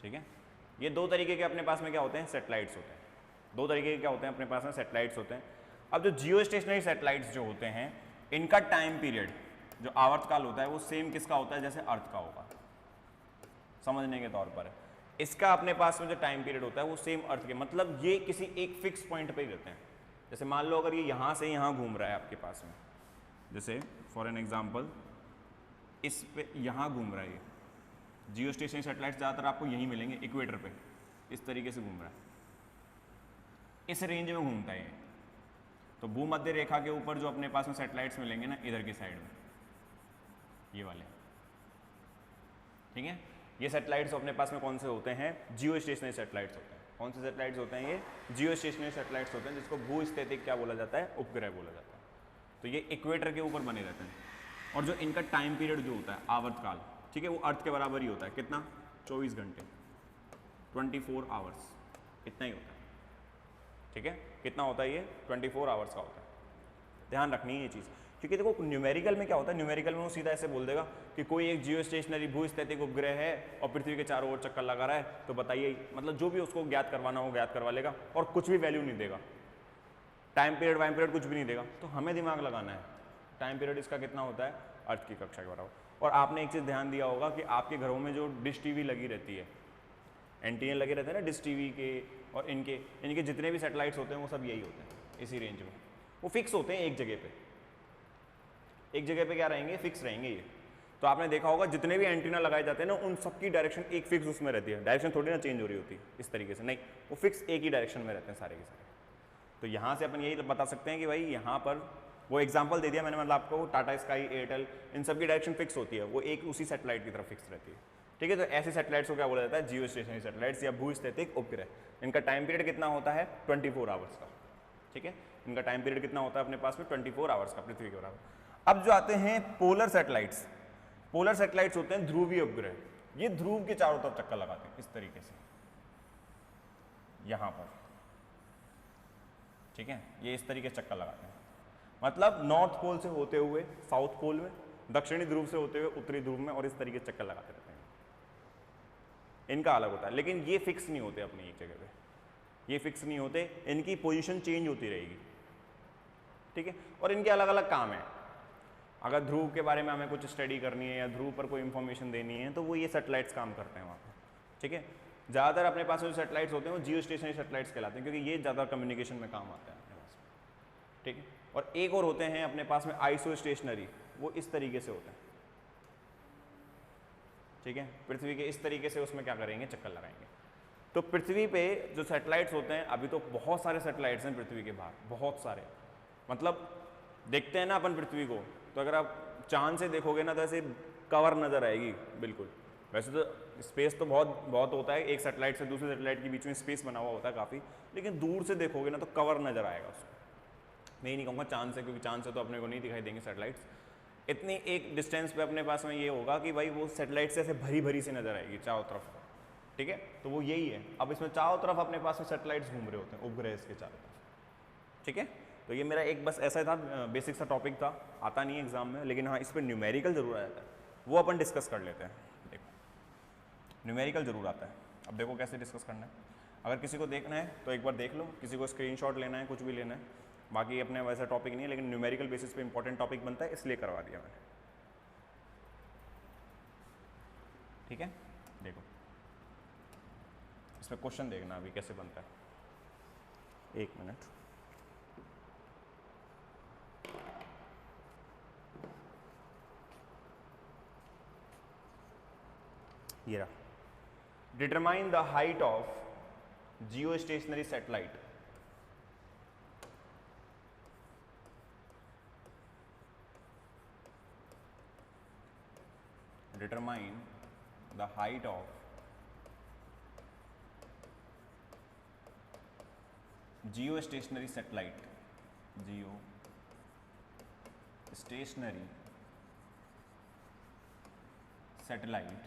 ठीक है। ये 2 तरीके के अपने पास में क्या होते हैं, सैटेलाइट्स होते हैं। 2 तरीके के क्या होते हैं अपने पास में, सैटेलाइट्स होते हैं। अब जो जियो स्टेशनरी सैटेलाइट्स जो होते हैं, इनका टाइम पीरियड, जो आवर्तकाल होता है, वो सेम किसका होता है, जैसे अर्थ का होगा, समझने के तौर पर। इसका अपने पास में जो टाइम पीरियड होता है वो सेम अर्थ के, मतलब ये किसी एक फिक्स पॉइंट पे ही रहते हैं। जैसे मान लो अगर ये यहाँ से यहाँ घूम रहा है आपके पास में, जैसे फॉर एन एग्जाम्पल इस पे यहाँ घूम रहा है, ये जियो स्टेशनरी सैटेलाइट ज़्यादातर आपको यहीं मिलेंगे, इक्वेटर पे इस तरीके से घूम रहा है, इस रेंज में घूमता है ये। तो भूमध्य रेखा के ऊपर जो अपने पास में सैटेलाइट्स मिलेंगे ना, इधर की साइड में, ये वाले, ठीक है, ये सैटेलाइट्स अपने पास में कौन से होते हैं, जियो स्टेशनरी सैटेलाइट्स होते हैं। कौन से सैटेलाइट्स होते हैं, ये जियो स्टेशनरी सैटेलाइट्स होते हैं, जिसको भूस्थैतिक क्या बोला जाता है, उपग्रह बोला जाता है। तो ये इक्वेटर के ऊपर बने रहते हैं, और जो इनका टाइम पीरियड जो होता है, आवर्तकाल, ठीक है, वो अर्थ के बराबर ही होता है। कितना, 24 घंटे, 24 आवर्स, इतना ही होता है, ठीक है। कितना होता है ये, 24 आवर्स का होता है। ध्यान रखनी है ये चीज़, क्योंकि देखो न्यूमेरिकल में क्या होता है, न्यूमेरिकल में वो सीधा ऐसे बोल देगा कि कोई एक जियो स्टेशनरी भूस्थैतिक उपग्रह है और पृथ्वी के चारों ओर चक्कर लगा रहा है, तो बताइए, मतलब जो भी उसको ज्ञात करवाना हो ज्ञात करवा लेगा, और कुछ भी वैल्यू नहीं देगा, टाइम पीरियड वाइम पीरियड कुछ भी नहीं देगा। तो हमें दिमाग लगाना है, टाइम पीरियड इसका कितना होता है, अर्थ की कक्षा के बराबर। और आपने एक चीज़ ध्यान दिया होगा कि आपके घरों में जो डिश टीवी लगी रहती है, एंटीना लगे रहते हैं ना डिश टीवी के, और इनके जितने भी सैटेलाइट्स होते हैं वो सब यही होते हैं, इसी रेंज में। वो फिक्स होते हैं एक जगह पे क्या रहेंगे, फिक्स रहेंगे ये। तो आपने देखा होगा जितने भी एंटीना लगाए जाते हैं ना, उन सबकी डायरेक्शन एक फिक्स उसमें रहती है, डायरेक्शन थोड़ी ना चेंज हो रही होती है इस तरीके से, नहीं, वो फिक्स एक ही डायरेक्शन में रहते हैं सारे के सारे। तो यहाँ से अपन यही बता सकते हैं कि भाई यहाँ पर वो एग्जाम्पल दे दिया मैंने, मतलब आपको टाटा स्काई, एयरटेल, इन सब की डायरेक्शन फिक्स होती है, वो एक उसी सैटेलाइट की तरफ फिक्स रहती है, ठीक है। तो ऐसे सैटेलाइट्स को क्या बोला जाता है, जियो स्टेशनरी सैटेलाइट्स या भूस्थैतिक उपग्रह। इनका टाइम पीरियड कितना होता है, 24 आवर्स का, ठीक है। इनका टाइम पीरियड कितना होता है अपने पास में, 24 आवर्स का, पृथ्वी के बराबर। अब जो आते हैं पोलर सैटेलाइट्स, पोलर सैटेलाइट्स होते हैं ध्रुवीय उपग्रह। ये ध्रुव के चारों तरफ चक्कर लगाते हैं इस तरीके से, यहां पर, ठीक है, ये इस तरीके से चक्कर लगाते हैं, मतलब नॉर्थ पोल से होते हुए साउथ पोल में, दक्षिणी ध्रुव से होते हुए उत्तरी ध्रुव में, और इस तरीके से चक्कर लगाते रहते हैं। इनका अलग होता है, लेकिन ये फिक्स नहीं होते अपनी एक जगह पे, ये फिक्स नहीं होते, इनकी पोजीशन चेंज होती रहेगी, ठीक है। और इनके अलग अलग काम है। अगर ध्रुव के बारे में हमें कुछ स्टडी करनी है या ध्रुव पर कोई इंफॉर्मेशन देनी है, तो वो ये सैटेलाइट्स काम करते हैं वहाँ पर, ठीक है। ज़्यादातर अपने पास जो सैटेलाइट्स होते हैं वो जियो स्टेशनरी सैटेलाइट्स कहलाते हैं, क्योंकि ये ज़्यादा कम्युनिकेशन में काम आते हैं अपने पास, ठीक है। और एक और होते हैं अपने पास में आइसो स्टेशनरी, वो इस तरीके से होते हैं, ठीक है। पृथ्वी के इस तरीके से उसमें क्या करेंगे, चक्कर लगाएंगे। तो पृथ्वी पे जो सैटेलाइट्स होते हैं, अभी तो बहुत सारे सैटेलाइट्स हैं पृथ्वी के बाहर, बहुत सारे, मतलब देखते हैं ना अपन पृथ्वी को, तो अगर आप चांद से देखोगे ना तो ऐसे कवर नजर आएगी बिल्कुल। वैसे तो स्पेस तो बहुत बहुत होता है, एक सैटेलाइट से दूसरे सैटेलाइट के बीच में स्पेस बना हुआ होता है काफ़ी, लेकिन दूर से देखोगे ना तो कवर नज़र आएगा उसको। मैं ही नहीं कहूँगा चांद से, क्योंकि चांद से तो अपने को नहीं दिखाई देंगे सैटेलाइट्स, इतनी एक डिस्टेंस पे अपने पास में ये होगा कि भाई वो सैटेलाइट से ऐसे भरी भरी सी नज़र आएगी चारों तरफ, ठीक है। तो वो यही है। अब इसमें चारों तरफ अपने पास में सैटेलाइट्स घूम रहे होते हैं, उपग्रह इसके चारों तरफ, ठीक है। तो ये मेरा एक बस ऐसा था बेसिक सा टॉपिक था, आता नहीं है एग्जाम में, लेकिन हाँ इस पर न्यूमेरिकल जरूर आ जाता है, वो अपन डिस्कस कर लेते हैं। देखो न्यूमेरिकल जरूर आता है, अब देखो कैसे डिस्कस करना है। अगर किसी को देखना है तो एक बार देख लो, किसी को स्क्रीनशॉट लेना है, कुछ भी लेना है, बाकी अपने वैसा टॉपिक नहीं है, लेकिन न्यूमेरिकल बेसिस पे इंपॉर्टेंट टॉपिक बनता है, इसलिए करवा दिया मैंने, ठीक है। देखो इसमें क्वेश्चन देखना अभी कैसे बनता है, एक मिनट। ये रहा, determine the height of Jio stationery satellite. Determine the height of geostationary satellite, geostationary satellite,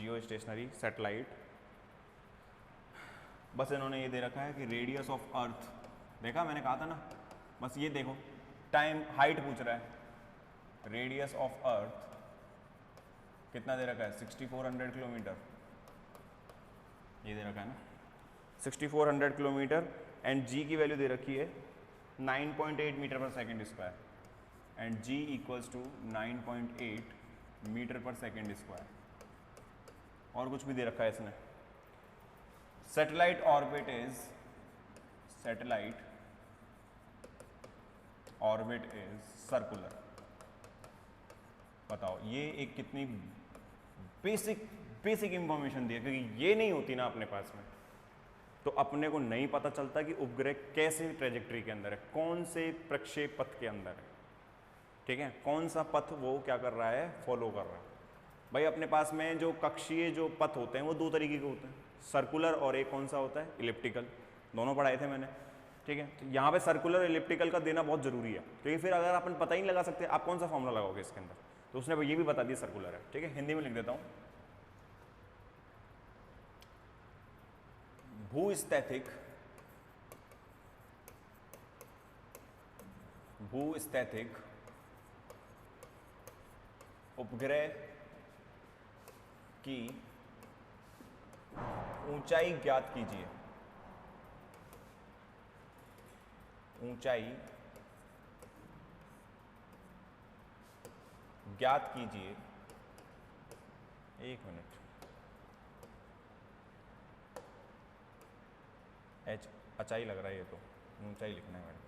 geostationary satellite। बस इन्होंने ये दे रखा है कि रेडियस ऑफ अर्थ, देखा मैंने कहा था ना, बस ये देखो टाइम हाइट पूछ रहा है, रेडियस ऑफ अर्थ कितना दे रखा है 6400 किलोमीटर, ये दे रखा है ना 6400 किलोमीटर, एंड जी की वैल्यू दे रखी है 9.8 metre per second square, and g equals to 9.8 metre per second square. और कुछ भी दे रखा है इसने, सैटेलाइट ऑर्बिट इज सर्कुलर। बताओ ये एक कितनी बेसिक इंफॉर्मेशन दी है, क्योंकि ये नहीं होती ना अपने पास में तो अपने को नहीं पता चलता कि उपग्रह कैसे ट्रेजेक्ट्री के अंदर है, कौन से प्रक्षेप पथ के अंदर है, ठीक है, कौन सा पथ वो क्या कर रहा है, फॉलो कर रहा है। भाई अपने पास में जो कक्षीय जो पथ होते हैं वो दो तरीके के होते हैं, सर्कुलर और एक कौन सा होता है, इलिप्टिकल, दोनों पढ़ाए थे मैंने, ठीक है। तो यहाँ पे सर्कुलर इलिप्टिकल का देना बहुत जरूरी है, क्योंकि फिर अगर अपन पता ही नहीं लगा सकते आप कौन सा फॉर्मूला लगाओगे इसके अंदर, तो उसने ये भी बता दिया सर्कुलर है, ठीक है। हिंदी में लिख देता हूँ, भूस्थैतिक उपग्रह की ऊंचाई ज्ञात कीजिए, ऊंचाई ज्ञात कीजिए, एक मिनट, एच ऊंचाई लग रहा है, ये तो ऊंचाई लिखना है मेरे को,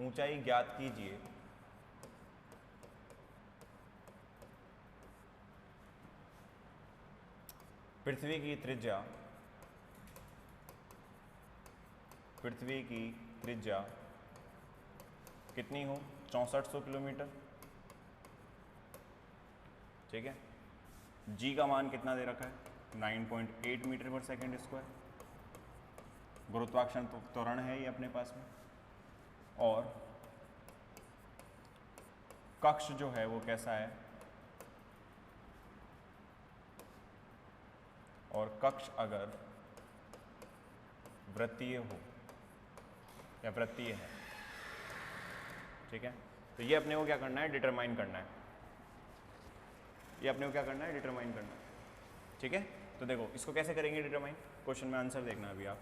ऊंचाई ज्ञात कीजिए पृथ्वी की त्रिज्या कितनी हो, 6400 किलोमीटर, ठीक है। जी का मान कितना दे रखा है 9.8 मीटर पर सेकेंड स्क्वायर, गुरुत्वाकर्षण त्वरण है ये अपने पास में, और कक्ष जो है वो कैसा है, और कक्ष अगर वृत्तीय हो या वृत्तीय है, ठीक है। तो ये अपने को क्या करना है, डिटरमाइन करना है, ये अपने को क्या करना है, डिटरमाइन करना है, ठीक है। तो देखो इसको कैसे करेंगे डिटरमाइन, क्वेश्चन में आंसर देखना अभी आप,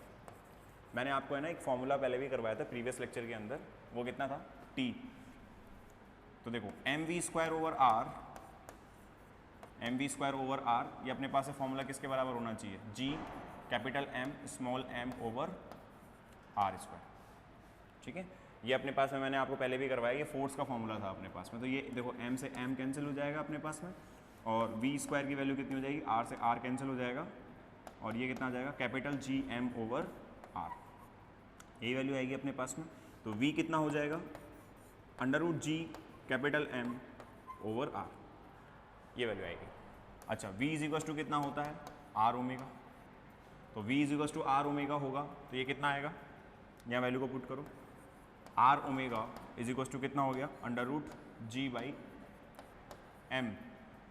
मैंने आपको है ना एक फॉर्मूला पहले भी करवाया था प्रीवियस लेक्चर के अंदर, वो कितना था T, तो देखो mv स्क्वायर ओवर r, ये अपने पास है फॉर्मूला किसके बराबर होना चाहिए, G capital M small m over r square, ठीक है। ये अपने पास में मैंने आपको पहले भी करवाया, ये फोर्स का फॉर्मूला था अपने पास में, तो ये देखो m से m कैंसिल हो जाएगा अपने पास में, और v स्क्वायर की वैल्यू कितनी हो जाएगी, r से r कैंसिल हो जाएगा, और ये कितना आ जाएगा capital G m over r, यही वैल्यू आएगी अपने पास में। तो v कितना हो जाएगा, under root G capital M over r, ये वैल्यू आएगी। अच्छा v इज इक्वल टू कितना होता है, r ओमेगा, तो v is equal to r omega होगा, तो ये कितना आएगा, यहाँ वैल्यू को पुट करो, r omega is equal to कितना हो गया, under root g by m,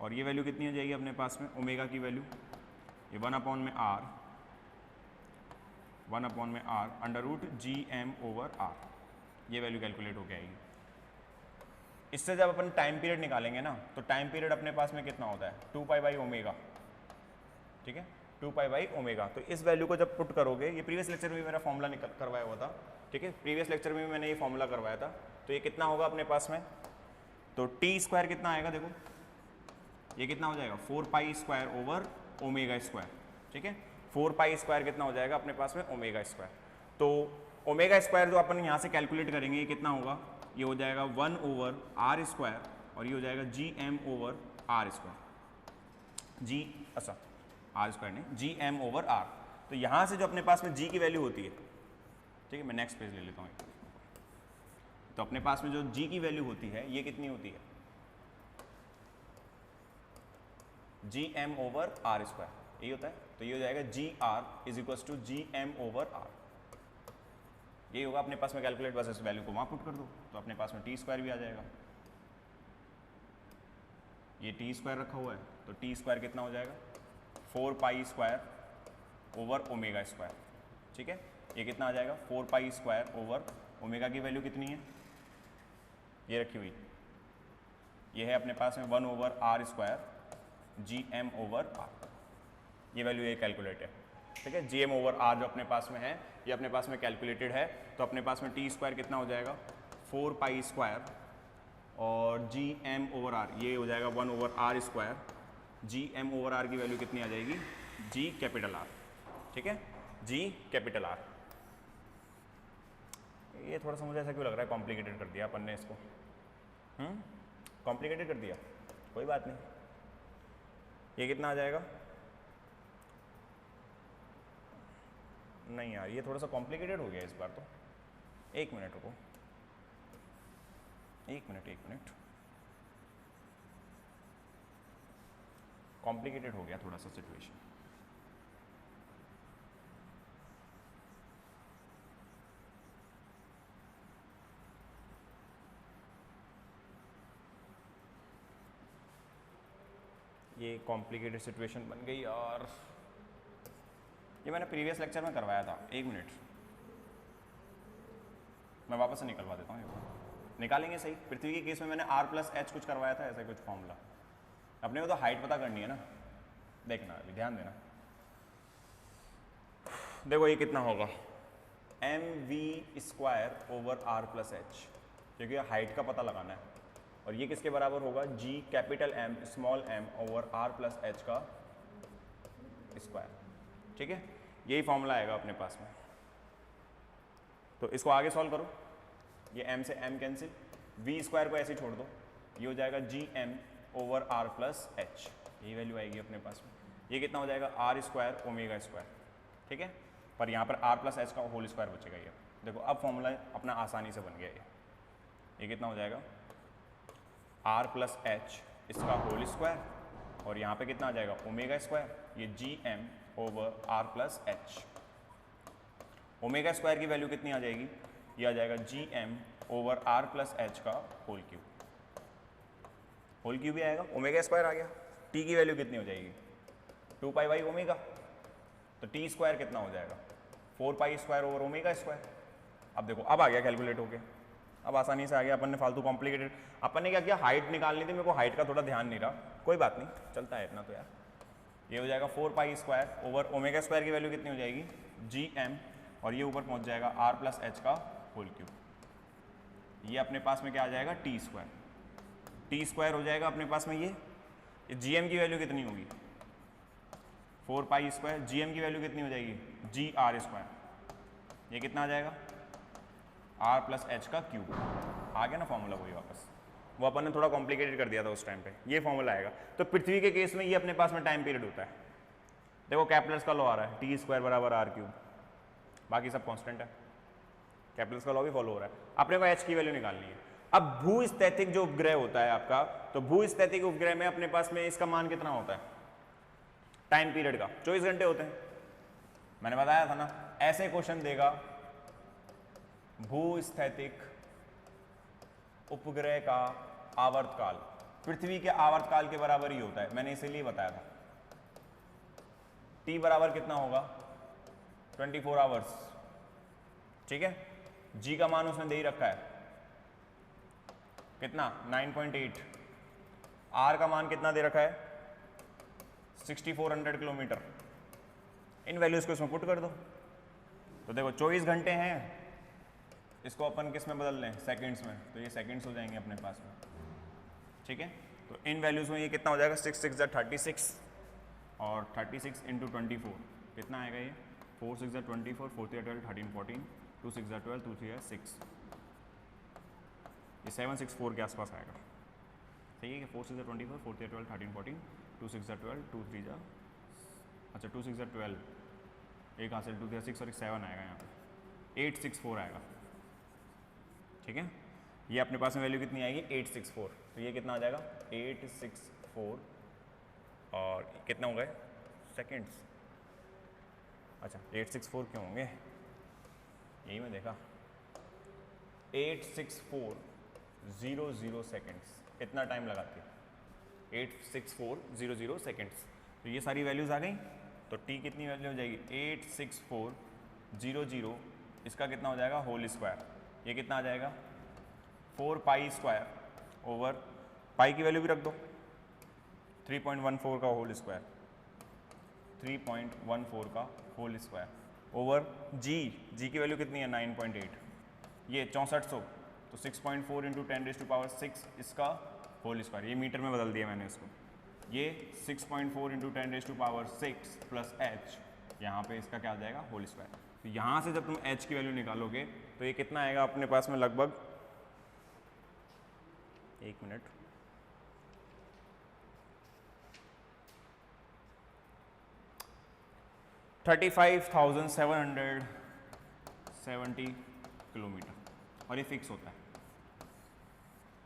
और ये वैल्यू कितनी हो जाएगी अपने पास में, ओमेगा की वैल्यू, ये 1/r under root G M over r, ये वैल्यू कैलकुलेट होके आएगी। इससे जब अपन टाइम पीरियड निकालेंगे ना, तो टाइम पीरियड अपने पास में कितना होता है, 2 पाई ओमेगा, ठीक है, 2 पाई ओमेगा। तो इस वैल्यू को जब पुट करोगे, ये प्रीवियस लेक्चर में भी मेरा फॉर्मूला करवाया हुआ था, ठीक है, प्रीवियस लेक्चर में भी मैंने ये फॉर्मूला करवाया था। तो ये कितना होगा अपने पास में, तो टी स्क्वायर कितना आएगा, देखो ये कितना हो जाएगा, 4 pi square over omega square, ठीक है, 4 पाई स्क्वायर कितना हो जाएगा अपने पास में, ओमेगा स्क्वायर। तो ओमेगा स्क्वायर जो अपन यहाँ से कैलकुलेट करेंगे, ये कितना होगा, ये हो जाएगा 1 ओवर आर स्क्वायर, और ये हो जाएगा G M over r square, जी अच्छा आर स्क्वायर नहीं, जी एम ओवर आर। तो यहाँ से जो अपने पास में जी की वैल्यू होती है, ठीक है, मैं नेक्स्ट पेज ले लेता हूँ। तो अपने पास में जो जी की वैल्यू होती है, ये कितनी होती है, g M over r square, यही होता है। तो ये हो जाएगा g r is equal to g M over r, यही होगा अपने पास में कैलकुलेट, बस इस वैल्यू को वहाँ पुट कर दो, तो अपने पास में टी स्क्वायर भी आ जाएगा। ये टी स्क्वायर रखा हुआ है, तो टी स्क्वायर कितना हो जाएगा, 4 pi square over omega square, ठीक है, ये कितना आ जाएगा, 4 पाई स्क्वायर ओवर ओमेगा की वैल्यू कितनी है, ये रखी हुई, ये है अपने पास में 1 over r square G M over r, ये वैल्यू ये कैलकुलेट है, ठीक है। जी एम ओवर आर जो अपने पास में है, ये अपने पास में कैलकुलेटेड है। तो अपने पास में टी स्क्वायर कितना हो जाएगा, 4 पाई स्क्वायर, और जी एम ओवर आर ये हो जाएगा 1 over r square, G M over r की वैल्यू कितनी आ जाएगी, जी कैपिटल आर, ठीक है, जी कैपिटल आर। ये थोड़ा सा मुझे ऐसा क्यों लग रहा है, कॉम्प्लिकेटेड कर दिया अपन ने इसको, कॉम्प्लिकेटेड कर दिया, कोई बात नहीं। ये कितना आ जाएगा, नहीं यार ये थोड़ा सा कॉम्प्लिकेटेड हो गया इस बार तो, एक मिनट रुको, एक मिनट, कॉम्प्लिकेटेड हो गया थोड़ा सा सिचुएशन। ये कॉम्प्लिकेटेड सिचुएशन बन गई यार, ये मैंने प्रीवियस लेक्चर में करवाया था, एक मिनट मैं वापस से निकलवा देता हूँ, निकालेंगे सही। पृथ्वी के केस में मैंने r प्लस एच कुछ करवाया था, ऐसा कुछ फॉर्मूला। अपने को तो हाइट पता करनी है ना, देखना अभी ध्यान देना। देखो ये कितना होगा, m v square over r plus h, क्योंकि हाइट का पता लगाना है, और ये किसके बराबर होगा, g capital m small m over r plus h का स्क्वायर, ठीक है, यही फॉर्मूला आएगा अपने पास में। तो इसको आगे सॉल्व करो, ये m से m कैंसिल, v स्क्वायर को ऐसे छोड़ दो, ये हो जाएगा G M over r plus h, यही वैल्यू आएगी अपने पास में। ये कितना हो जाएगा, आर स्क्वायर ओमेगा स्क्वायर, ठीक है, पर यहाँ पर आर प्लस एच का होल स्क्वायर बचेगा। ये देखो अब फॉर्मूला अपना आसानी से बन गया। ये कितना हो जाएगा, आर प्लस एच इसका होल स्क्वायर, और यहाँ पे कितना आ जाएगा, ओमेगा स्क्वायर, ये G M over r plus h. Omega square की वैल्यू कितनी आ जाएगी, ये आ जाएगा G M over r plus h का होल क्यूब, होल क्यूब भी आएगा, ओमेगा स्क्वायर आ गया। टी की वैल्यू कितनी हो जाएगी, 2 पाई बाई ओमेगा, तो टी स्क्वायर कितना हो जाएगा, 4 pi square over omega square. अब देखो अब आ गया कैलकुलेट होके, अब आसानी से आ गया। अपन ने फालतू कॉम्प्लिकेटेड, अपन ने क्या किया, हाइट निकालनी थी, मेरे को हाइट का थोड़ा ध्यान नहीं रहा, कोई बात नहीं, चलता है इतना तो यार। ये हो जाएगा 4 pi square over omega square की वैल्यू कितनी हो जाएगी, जी एम, और ये ऊपर पहुंच जाएगा आर प्लस एच का होल क्यूब। ये अपने पास में क्या आ जाएगा, टी स्क्वायर, टी स्क्वायर हो जाएगा अपने पास में। ये जी एम की वैल्यू कितनी होगी, 4 पाई स्क्वायर, जी एम की वैल्यू कितनी हो जाएगी, जी आर स्क्वायर, ये कितना आ जाएगा, आर प्लस एच का क्यूब। आ गया ना फॉर्मूला वही वापस, वो अपन ने थोड़ा कॉम्प्लिकेटेड कर दिया था उस टाइम पे, ये फॉर्मूला आएगा। तो पृथ्वी के केस में ये अपने पास में टाइम पीरियड होता है। देखो कैपलर्स का लॉ आ रहा है, टी स्क्वायर बराबर आर क्यूब, बाकी सब कांस्टेंट है, कैपिटल्स का लॉ भी फॉलो हो रहा है। अपने को एच की वैल्यू निकालनी है। अब भूस्थैतिक जो उपग्रह होता है आपका, तो भूस्थैतिक उपग्रह में अपने पास में इसका मान कितना होता है टाइम पीरियड का? 24 घंटे होते हैं। मैंने बताया था ना, ऐसे क्वेश्चन देगा भूस्थैतिक उपग्रह का आवर्तकाल पृथ्वी के आवर्तकाल के बराबर ही होता है, मैंने इसीलिए बताया था। टी बराबर कितना होगा 24 आवर्स, ठीक है। जी का मान उसने दे ही रखा है कितना 9.8, आर का मान कितना दे रखा है 6400 किलोमीटर। इन वैल्यूज को इसमें पुट कर दो तो देखो 24 घंटे हैं, इसको अपन किस में बदल लें सेकंड्स में, तो ये सेकंड्स हो जाएंगे अपने पास में, ठीक है। तो इन वैल्यूज में ये कितना हो जाएगा 6 6 36 और 36 इंटू 24 कितना आएगा ये 4 6 24 4 3 12 13 14 2 6 12 2 3 6, ये 764 के आसपास आएगा, ठीक है। 4 6 24 4 3 12 13 14 2 6 12 2 3 अच्छा 2 6 12 एक हासिल 2 3 6 और 7 आएगा यहाँ पे 864 आएगा, ठीक है। ये अपने पास में वैल्यू कितनी आएगी 864, तो ये कितना आ जाएगा 864 और कितना हो गए सेकेंड्स, अच्छा 864 क्यों होंगे यही मैं देखा 86400 सेकेंड्स, इतना टाइम लगाती है 86400 सेकेंड्स। तो ये सारी वैल्यूज आ गई, तो टी कितनी वैल्यू हो जाएगी 86400, इसका कितना हो जाएगा होल स्क्वायर, ये कितना आ जाएगा 4 पाई स्क्वायर ओवर पाई की वैल्यू भी रख दो 3.14 का होल स्क्वायर, 3.14 का होल स्क्वायर ओवर जी की वैल्यू कितनी है 9.8, ये 6400, तो 6.4 इंटू 10⁻6 इसका होल स्क्वायर, ये मीटर में बदल दिया मैंने इसको, ये 6.4 इंटू 10⁻6 प्लस एच, यहाँ पे इसका क्या आ जाएगा होल स्क्वायर। तो यहाँ से जब तुम एच की वैल्यू निकालोगे तो ये कितना आएगा अपने पास में लगभग, एक मिनट 35,770 किलोमीटर, और ये फिक्स होता है,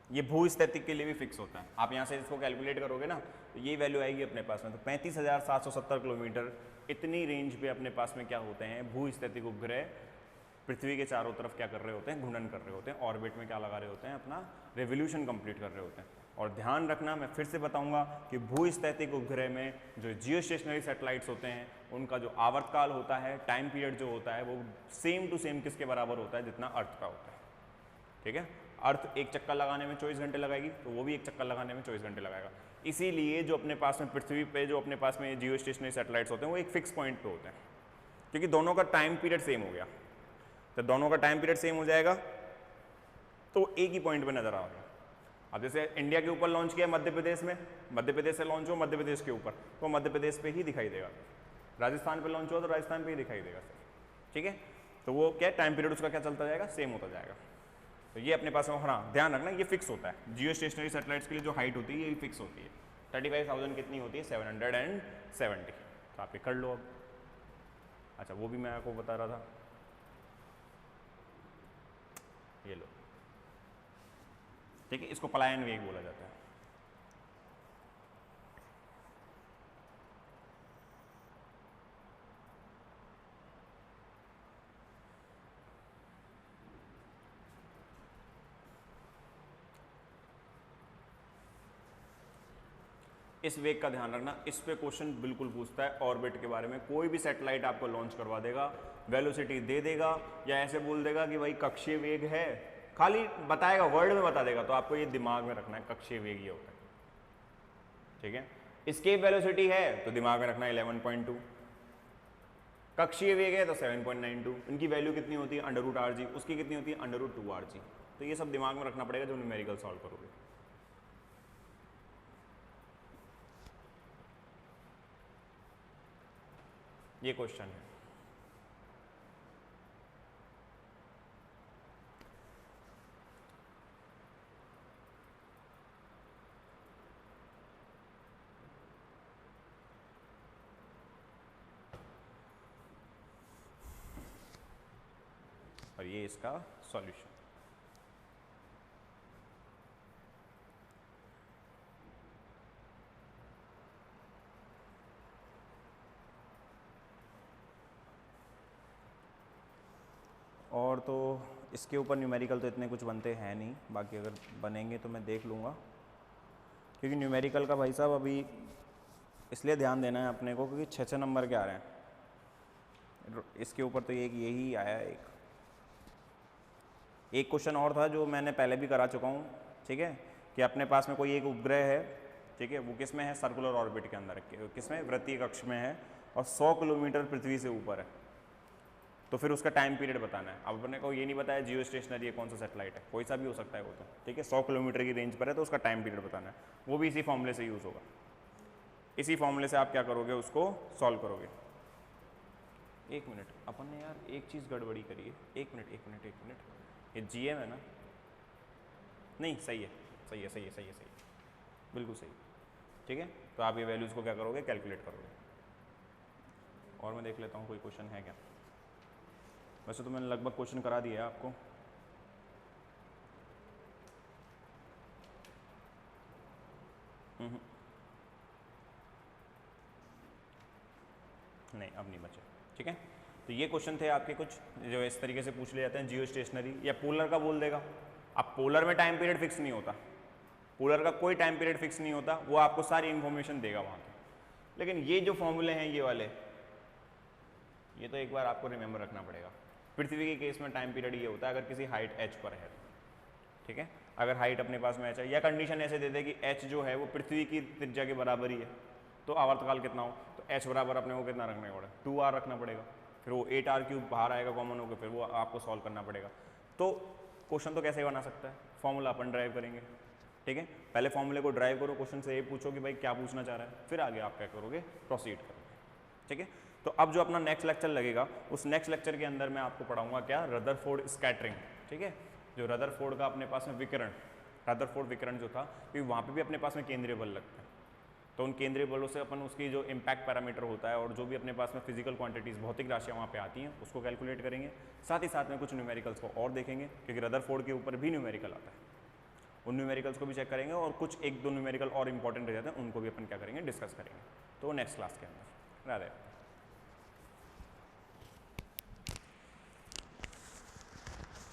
ये भूस्थैतिक के लिए भी फिक्स होता है। आप यहाँ से इसको कैलकुलेट करोगे ना तो ये वैल्यू आएगी अपने पास में, तो 35,770 किलोमीटर इतनी रेंज पे अपने पास में क्या होते हैं भूस्थैतिक उपग्रह पृथ्वी के चारों तरफ क्या कर रहे होते हैं घूर्णन कर रहे होते हैं, ऑर्बिट में क्या लगा रहे होते हैं अपना रेवोल्यूशन कंप्लीट कर रहे होते हैं। और ध्यान रखना, मैं फिर से बताऊंगा कि भूस्थैतिक उपग्रह में जो जियो स्टेशनरी सैटेलाइट्स होते हैं उनका जो आवर्तकाल होता है, टाइम पीरियड जो होता है, वो सेम टू सेम किसके बराबर होता है जितना अर्थ का होता है, ठीक है। अर्थ एक चक्कर लगाने में 24 घंटे लगाएगी तो वो भी एक चक्कर लगाने में 24 घंटे लगाएगा। इसीलिए जो अपने पास में पृथ्वी पे जो अपने पास में जियो स्टेशनरी सैटेलाइट्स होते हैं वो एक फिक्स पॉइंट पे होते हैं, क्योंकि दोनों का टाइम पीरियड सेम हो गया। तो दोनों का टाइम पीरियड सेम हो जाएगा तो एक ही पॉइंट पे नजर आ गया। अब जैसे इंडिया के ऊपर लॉन्च किया मध्य प्रदेश में, मध्य प्रदेश से लॉन्च हो मध्य प्रदेश के ऊपर तो मध्य प्रदेश पे ही दिखाई देगा, राजस्थान पे लॉन्च हो तो राजस्थान पे ही दिखाई देगा सर, ठीक है। तो वो क्या टाइम पीरियड उसका क्या चलता जाएगा सेम होता जाएगा। तो ये अपने पास में, हाँ ध्यान रखना ये फिक्स होता है। जियो स्टेशनरी सैटेलाइट्स के लिए जो हाइट होती है ये फिक्स होती है। 35,000 कितनी होती है 770, तो आप ये कर लो अब। अच्छा वो भी मैं आपको बता रहा था, ये लो, ठीक है, इसको पलायन वेग बोला जाता है। इस वेग का ध्यान रखना, इस पे क्वेश्चन बिल्कुल पूछता है ऑर्बिट के बारे में। कोई भी सैटेलाइट आपको लॉन्च करवा देगा, वेलोसिटी दे देगा या ऐसे बोल देगा कि भाई कक्षीय वेग है, खाली बताएगा वर्ड में बता देगा, तो आपको ये दिमाग में रखना है कक्षीय वेग ये होता है, ठीक है। एस्केप वेलोसिटी है तो दिमाग में रखना है 11.2, कक्षीय वेग है तो 7.92, इनकी वैल्यू कितनी होती है √rg, उसकी कितनी होती है √2rg। तो ये सब दिमाग में रखना पड़ेगा जो न्यूमेरिकल सॉल्व करोगे। ये क्वेश्चन है। और ये इसका सॉल्यूशन। और तो इसके ऊपर न्यूमेरिकल तो इतने कुछ बनते हैं नहीं, बाकी अगर बनेंगे तो मैं देख लूँगा, क्योंकि न्यूमेरिकल का भाई साहब अभी इसलिए ध्यान देना है अपने को क्योंकि 6 नंबर के आ रहे हैं। इसके ऊपर तो एक यही आया है। एक क्वेश्चन और था जो मैंने पहले भी करा चुका हूँ, ठीक है, कि अपने पास में कोई एक उपग्रह है, ठीक है, वो किस में है, सर्कुलर ऑर्बिट के अंदर, किस में, वृत्तीय कक्ष में है और 100 किलोमीटर पृथ्वी से ऊपर है, तो फिर उसका टाइम पीरियड बताना है। अब अपने को ये नहीं बताया जियो स्टेशनरी है कौन सा सैटेलाइट है, कोई सा भी हो सकता है वो तो, ठीक है, 100 किलोमीटर की रेंज पर है तो उसका टाइम पीरियड बताना है। वो भी इसी फॉर्मूले से यूज़ होगा। इसी फॉर्मूले से आप क्या करोगे, उसको सॉल्व करोगे। एक मिनट, अपन ने यार एक चीज़ गड़बड़ी करी है। एक मिनट, ये जीएम है ना? नहीं, सही है, बिल्कुल सही, ठीक है। तो आप ये वैल्यूज़ को क्या करोगे, कैलकुलेट करोगे। और मैं देख लेता हूँ कोई क्वेश्चन है क्या। वैसे तो मैंने लगभग क्वेश्चन करा दिया है आपको। नहीं, अब नहीं बचे, ठीक है। तो ये क्वेश्चन थे आपके कुछ जो इस तरीके से पूछ ले जाते हैं, जियो स्टेशनरी या पोलर का बोल देगा। अब पोलर में टाइम पीरियड फिक्स नहीं होता, पोलर का कोई टाइम पीरियड फिक्स नहीं होता, वो आपको सारी इन्फॉर्मेशन देगा वहाँ पे। लेकिन ये जो फॉर्मूले हैं ये वाले, ये तो एक बार आपको रिमेंबर रखना पड़ेगा। पृथ्वी के केस में टाइम पीरियड ये होता है अगर किसी हाइट h पर है, ठीक है। अगर हाइट अपने पास में h है या कंडीशन ऐसे दे दे कि h जो है वो पृथ्वी की त्रिज्या के बराबर ही है, तो आवर्तकाल कितना हो, तो h बराबर अपने को कितना रखना पड़ेगा, 2r रखना पड़ेगा। फिर वो 8r³ बाहर आएगा कॉमन होकर, फिर वो आपको सॉल्व करना पड़ेगा। तो क्वेश्चन तो कैसे बना सकता है, फॉर्मूला अपन ड्राइव करेंगे, ठीक है। पहले फॉर्मूले को ड्राइव करो, क्वेश्चन से ये पूछो कि भाई क्या पूछना चाह रहा है, फिर आगे आप क्या करोगे, प्रोसीड करोगे, ठीक है। तो अब जो अपना नेक्स्ट लेक्चर लगेगा, उस नेक्स्ट लेक्चर के अंदर मैं आपको पढ़ाऊंगा क्या, रदरफोर्ड स्कैटरिंग, ठीक है। जो रदरफोर्ड का अपने पास में विकिरण, रदरफोर्ड विकिरण जो था, क्योंकि वहाँ पे भी अपने पास में केंद्रीय बल लगता है, तो उन केंद्रीय बलों से अपन उसकी जो इम्पैक्ट पैरामीटर होता है और जो भी अपने पास में फिजिकल क्वांटिटीज़, भौतिक राशियाँ वहाँ पे आती हैं, उसको कैलकुलेट करेंगे। साथ ही साथ में कुछ न्यूमेरिकल्स को और देखेंगे, क्योंकि रदरफोर्ड के ऊपर भी न्यूमेरिकल आता है, उन न्यूमेरिकल्स को भी चेक करेंगे और कुछ 1-2 न्यूमेरिकल और इंपॉर्टेंट रह जाते हैं, उनको भी अपन क्या करेंगे, डिस्कस करेंगे। तो नेक्स्ट क्लास के अंदर। राधे।